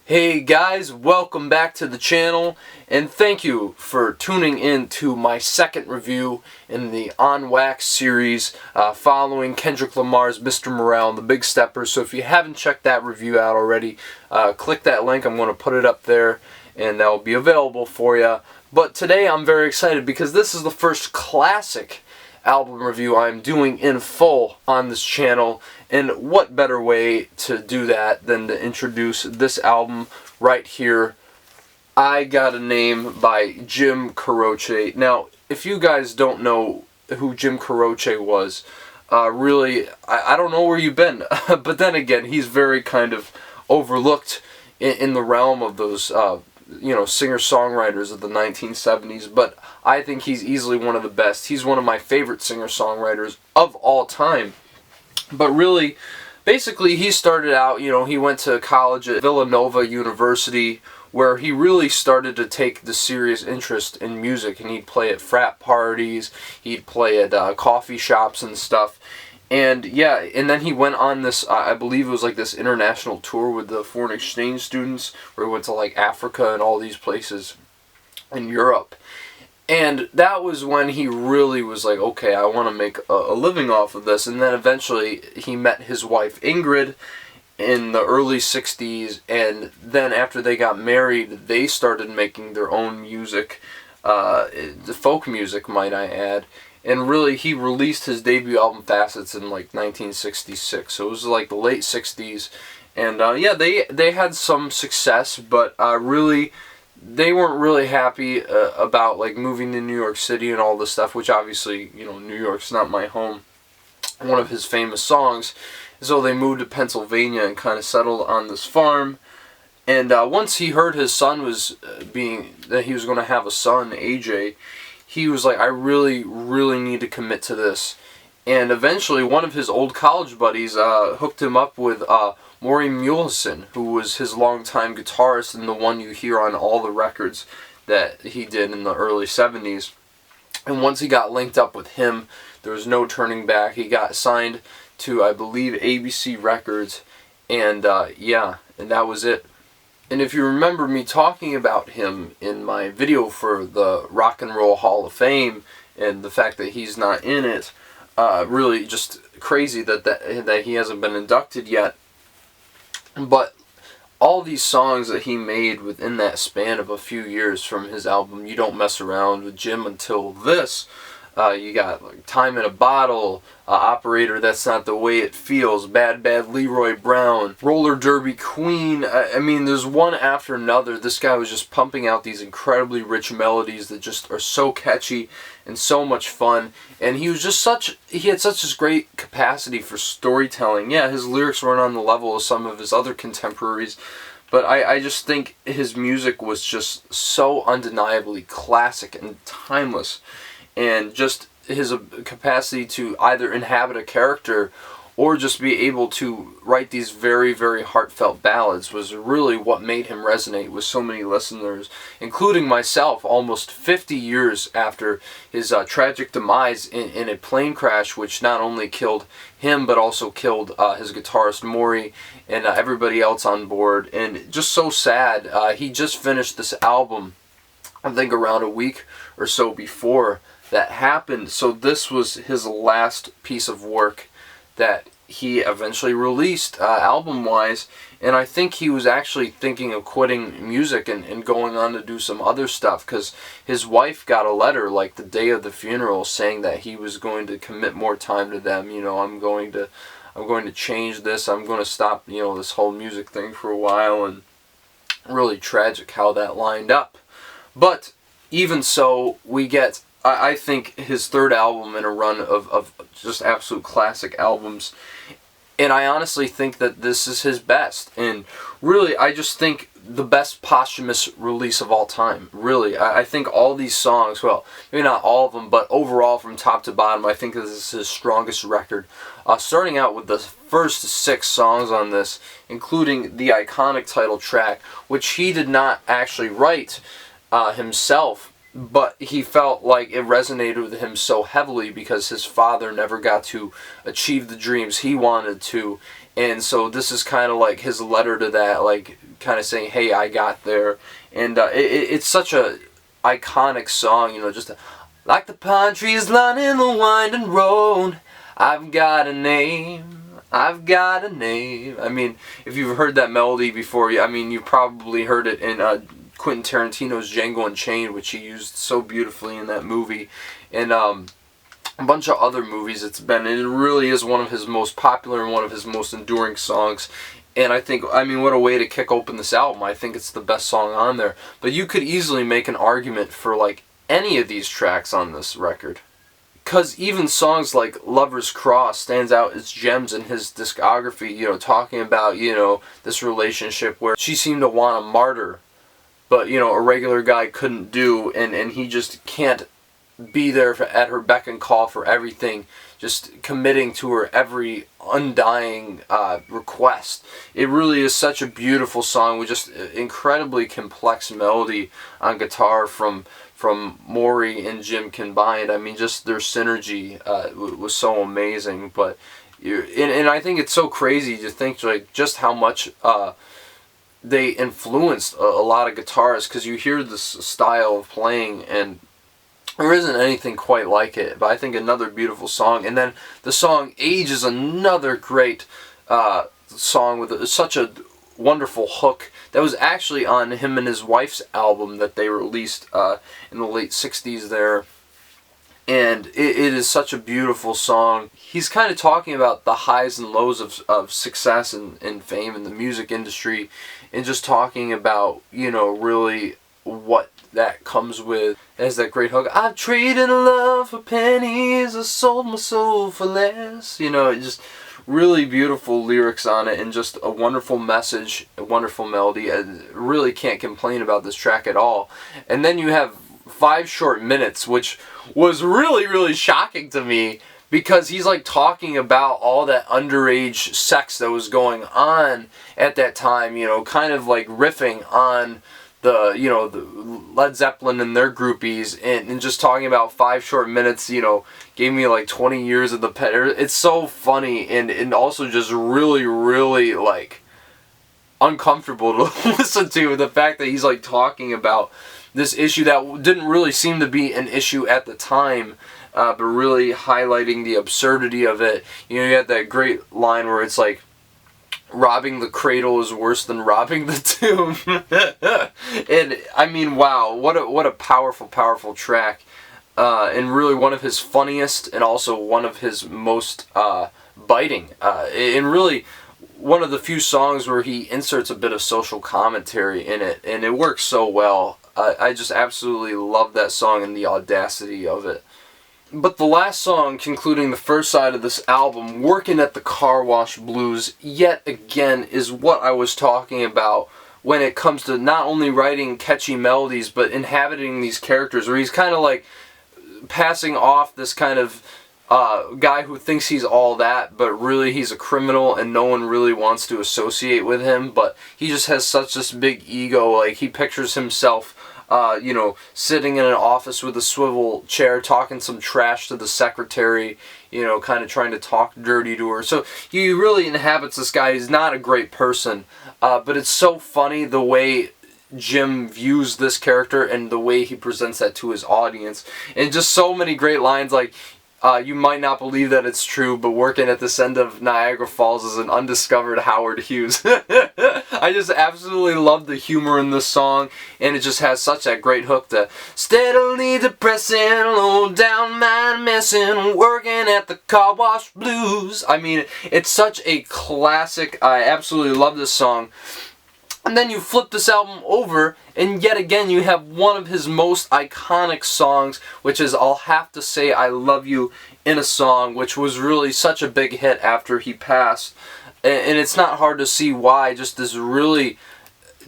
Hey guys, welcome back to the channel, and thank you for tuning in to my second review in the On Wax series following Kendrick Lamar's Mr. Morale and the Big Steppers. So if you haven't checked that review out already, click that link. I'm going to put it up there and that will be available for you. But today I'm very excited because this is the first classic album review I'm doing in full on this channel, and what better way to do that than to introduce this album right here, I Got a Name by Jim Croce. Now, if you guys don't know who Jim Croce was, really, I don't know where you've been, but then again, he's very kind of overlooked in the realm of those singer-songwriters of the 1970s, but I think he's easily one of the best. He's one of my favorite singer-songwriters of all time. But really, basically, he started out, he went to college at Villanova University, where he really started to take the serious interest in music, and he'd play at frat parties, he'd play at coffee shops and stuff. And yeah, and then he went on this, I believe it was like this international tour with the foreign exchange students, where he went to like Africa and all these places in Europe. And that was when he really was like, okay, I want to make a living off of this. And then eventually he met his wife Ingrid in the early 60s, and then after they got married, they started making their own music, the folk music, might I add. And really, he released his debut album, Facets, in like 1966. So it was like the late 60s. And yeah, they had some success, but really, they weren't really happy about like moving to New York City and all this stuff, which obviously, New York's not my home. One of his famous songs. So they moved to Pennsylvania and kind of settled on this farm. And once he heard his son was that he was going to have a son, AJ, he was like, I really, really need to commit to this. And eventually, one of his old college buddies hooked him up with Maury Muleson, who was his longtime guitarist and the one you hear on all the records that he did in the early 70s. And once he got linked up with him, there was no turning back. He got signed to, I believe, ABC Records, and yeah, and that was it. And if you remember me talking about him in my video for the Rock and Roll Hall of Fame, and the fact that he's not in it, really just crazy that he hasn't been inducted yet. But all these songs that he made within that span of a few years from his album You Don't Mess Around with Jim until this, you got like Time in a Bottle, Operator, That's Not the Way It Feels, Bad Bad Leroy Brown, Roller Derby Queen. I mean, there's one after another. This guy was just pumping out these incredibly rich melodies that just are so catchy and so much fun. And he was just he had such a great capacity for storytelling. Yeah, his lyrics weren't on the level of some of his other contemporaries, but I just think his music was just so undeniably classic and timeless. And just his capacity to either inhabit a character or just be able to write these very, very heartfelt ballads was really what made him resonate with so many listeners, including myself, almost 50 years after his tragic demise in a plane crash, which not only killed him but also killed his guitarist Maury and everybody else on board. And just so sad. He just finished this album, I think around a week or so before that happened. So this was his last piece of work that he eventually released album-wise, and I think he was actually thinking of quitting music and going on to do some other stuff, because his wife got a letter like the day of the funeral saying that he was going to commit more time to them. I'm going to change this, I'm going to stop this whole music thing for a while. And really tragic how that lined up. But even so, we get, I think, his third album in a run of just absolute classic albums. And I honestly think that this is his best. And really, I just think the best posthumous release of all time. Really, I think all these songs, well, maybe not all of them, but overall from top to bottom, I think this is his strongest record. Starting out with the first 6 songs on this, including the iconic title track, which he did not actually write himself, but he felt like it resonated with him so heavily because his father never got to achieve the dreams he wanted to. And so this is kind of like his letter to that, like kind of saying, hey, I got there. And it's such a iconic song, you know, just like the pine trees lining the winding road, I've got a name, I've got a name. I mean, if you've heard that melody before, I mean, you've probably heard it in Quentin Tarantino's Django Unchained, which he used so beautifully in that movie, and a bunch of other movies it's been. And it really is one of his most popular and one of his most enduring songs. And I think, I mean, what a way to kick open this album. I think it's the best song on there. But you could easily make an argument for, like, any of these tracks on this record. Because even songs like Lover's Cross stands out as gems in his discography, you know, talking about, you know, this relationship where she seemed to want a martyr, but, you know, a regular guy couldn't do, and he just can't be there at her beck and call for everything, just committing to her every undying request. It really is such a beautiful song with just incredibly complex melody on guitar from Maury and Jim combined. I mean, just their synergy was so amazing. But and I think it's so crazy to think, like, just how much they influenced a lot of guitarists, because you hear this style of playing and there isn't anything quite like it. But I think another beautiful song. And then the song Age is another great song with such a wonderful hook that was actually on him and his wife's album that they released in the late 60s there. And it is such a beautiful song. He's kind of talking about the highs and lows of success and fame in the music industry, and just talking about, you know, really what that comes with. As that great hook, I've traded love for pennies, I sold my soul for less. You know, it just really beautiful lyrics on it, and just a wonderful message, a wonderful melody. I really can't complain about this track at all. And then you have 5 Short Minutes, which was really, really shocking to me, because he's like talking about all that underage sex that was going on at that time, you know, kind of like riffing on the, you know, the Led Zeppelin and their groupies, and just talking about 5 Short Minutes, you know, gave me like 20 years of the pet. It's so funny, and also just really, really like uncomfortable to listen to, the fact that he's like talking about this issue that didn't really seem to be an issue at the time, but really highlighting the absurdity of it. You know, you had that great line where it's like, robbing the cradle is worse than robbing the tomb. And I mean, wow, what a powerful, powerful track, and really one of his funniest, and also one of his most biting, and really one of the few songs where he inserts a bit of social commentary in it, and it works so well. I just absolutely love that song and the audacity of it. But the last song concluding the first side of this album, Working at the Car Wash Blues, yet again is what I was talking about when it comes to not only writing catchy melodies, but inhabiting these characters, where he's kind of like passing off this kind of guy who thinks he's all that, but really he's a criminal and no one really wants to associate with him. But he just has such this big ego. Like, he pictures himself you know, sitting in an office with a swivel chair, talking some trash to the secretary, you know, kind of trying to talk dirty to her. So he really inhabits this guy. He's not a great person, but it's so funny the way Jim views this character and the way he presents that to his audience. And just so many great lines like, you might not believe that it's true, but working at this end of Niagara Falls is an undiscovered Howard Hughes. I just absolutely love the humor in this song, and it just has such that great hook to steadily depressing, low down mind messing, working at the car wash blues. I mean, it's such a classic. I absolutely love this song. And then you flip this album over, and yet again you have one of his most iconic songs, which is I'll Have to Say I Love You in a Song, which was really such a big hit after he passed. And it's not hard to see why. Just this really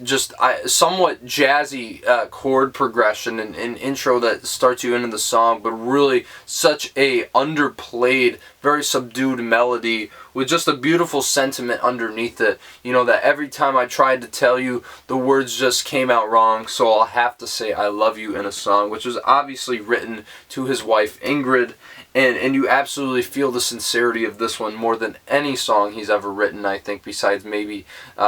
just somewhat jazzy chord progression and intro that starts you into the song, but really such a underplayed, very subdued melody with just a beautiful sentiment underneath it. You know, that every time I tried to tell you, the words just came out wrong, so I'll have to say I love you in a song, which was obviously written to his wife Ingrid. And you absolutely feel the sincerity of this one more than any song he's ever written, I think, besides maybe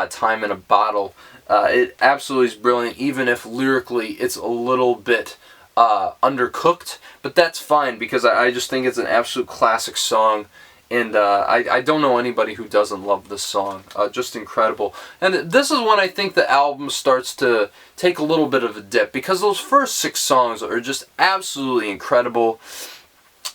Time in a Bottle. It absolutely is brilliant, even if lyrically it's a little bit undercooked, but that's fine because I just think it's an absolute classic song, and I don't know anybody who doesn't love this song. Just incredible. And this is when I think the album starts to take a little bit of a dip, because those first 6 songs are just absolutely incredible.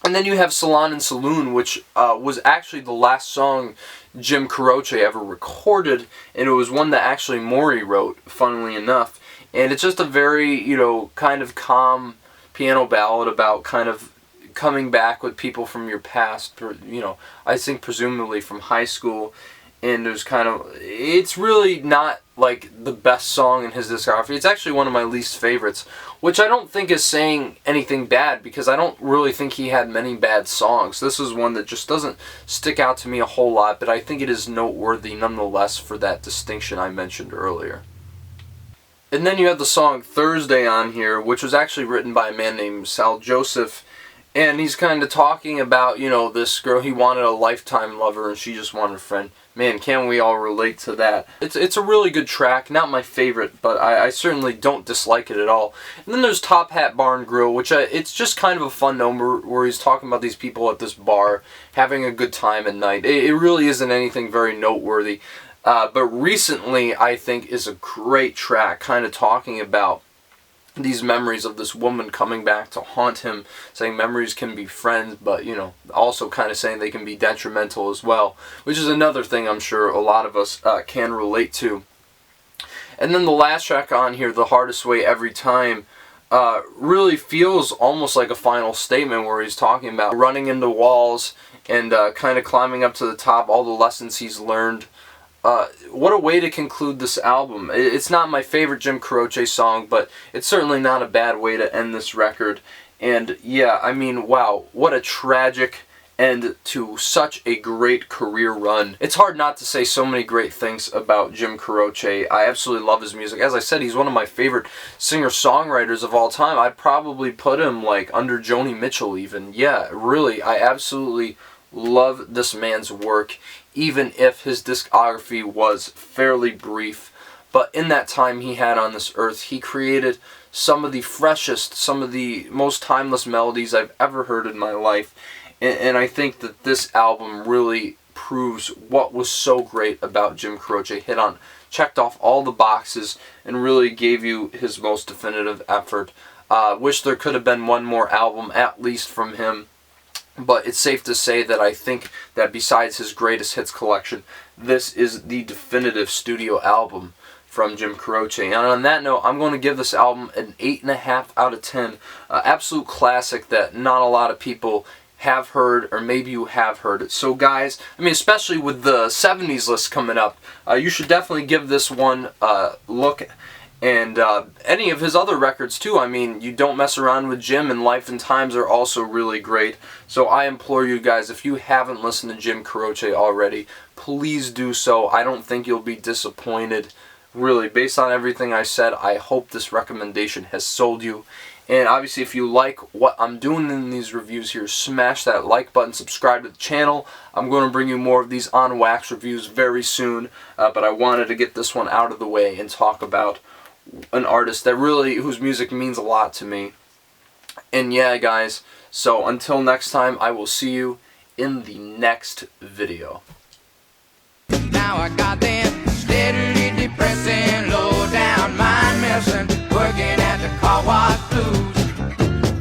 And then you have Salon and Saloon, which was actually the last song Jim Croce ever recorded, and it was one that actually Maury wrote, funnily enough. And it's just a very, you know, kind of calm piano ballad about kind of coming back with people from your past, you know, I think presumably from high school. And there's kind of, it's really not like the best song in his discography. It's actually one of my least favorites, which I don't think is saying anything bad, because I don't really think he had many bad songs. This is one that just doesn't stick out to me a whole lot, but I think it is noteworthy nonetheless for that distinction I mentioned earlier. And then you have the song Thursday on here, which was actually written by a man named Sal Joseph. And he's kind of talking about, you know, this girl, he wanted a lifetime lover and she just wanted a friend. Man, can't we all relate to that? It's a really good track, not my favorite, but I certainly don't dislike it at all. And then there's Top Hat Bar and Grill, which it's just kind of a fun number where he's talking about these people at this bar having a good time at night. It really isn't anything very noteworthy. But Recently, I think, is a great track, kind of talking about these memories of this woman coming back to haunt him, saying memories can be friends, but, you know, also kind of saying they can be detrimental as well, which is another thing I'm sure a lot of us can relate to. And then the last track on here, The Hardest Way Every Time, really feels almost like a final statement where he's talking about running into walls and kind of climbing up to the top, all the lessons he's learned. What a way to conclude this album. It's not my favorite Jim Croce song, but it's certainly not a bad way to end this record. And yeah, I mean, wow, what a tragic end to such a great career run. It's hard not to say so many great things about Jim Croce. I absolutely love his music. As I said, he's one of my favorite singer-songwriters of all time. I'd probably put him like under Joni Mitchell even. Yeah, really, I absolutely love this man's work, even if his discography was fairly brief. But in that time he had on this earth, he created some of the freshest, some of the most timeless melodies I've ever heard in my life. And I think that this album really proves what was so great about Jim Croce. Checked off all the boxes and really gave you his most definitive effort. Wish there could have been one more album at least from him. But it's safe to say that I think that besides his greatest hits collection, this is the definitive studio album from Jim Croce. And on that note, I'm going to give this album an 8.5 out of 10. Absolute classic that not a lot of people have heard, or maybe you have heard it. So guys, I mean, especially with the 70s list coming up, you should definitely give this one a look. And any of his other records too. I mean, You Don't Mess Around with Jim and Life and Times are also really great. So I implore you guys, if you haven't listened to Jim Croce already, please do so. I don't think you'll be disappointed. Really, based on everything I said, I hope this recommendation has sold you. And obviously, if you like what I'm doing in these reviews here, smash that like button, subscribe to the channel. I'm going to bring you more of these on wax reviews very soon. But I wanted to get this one out of the way and talk about an artist that really, whose music means a lot to me. And yeah, guys, so until next time, I will see you in the next video. Now I got them steadily depressing, low down mind messing, working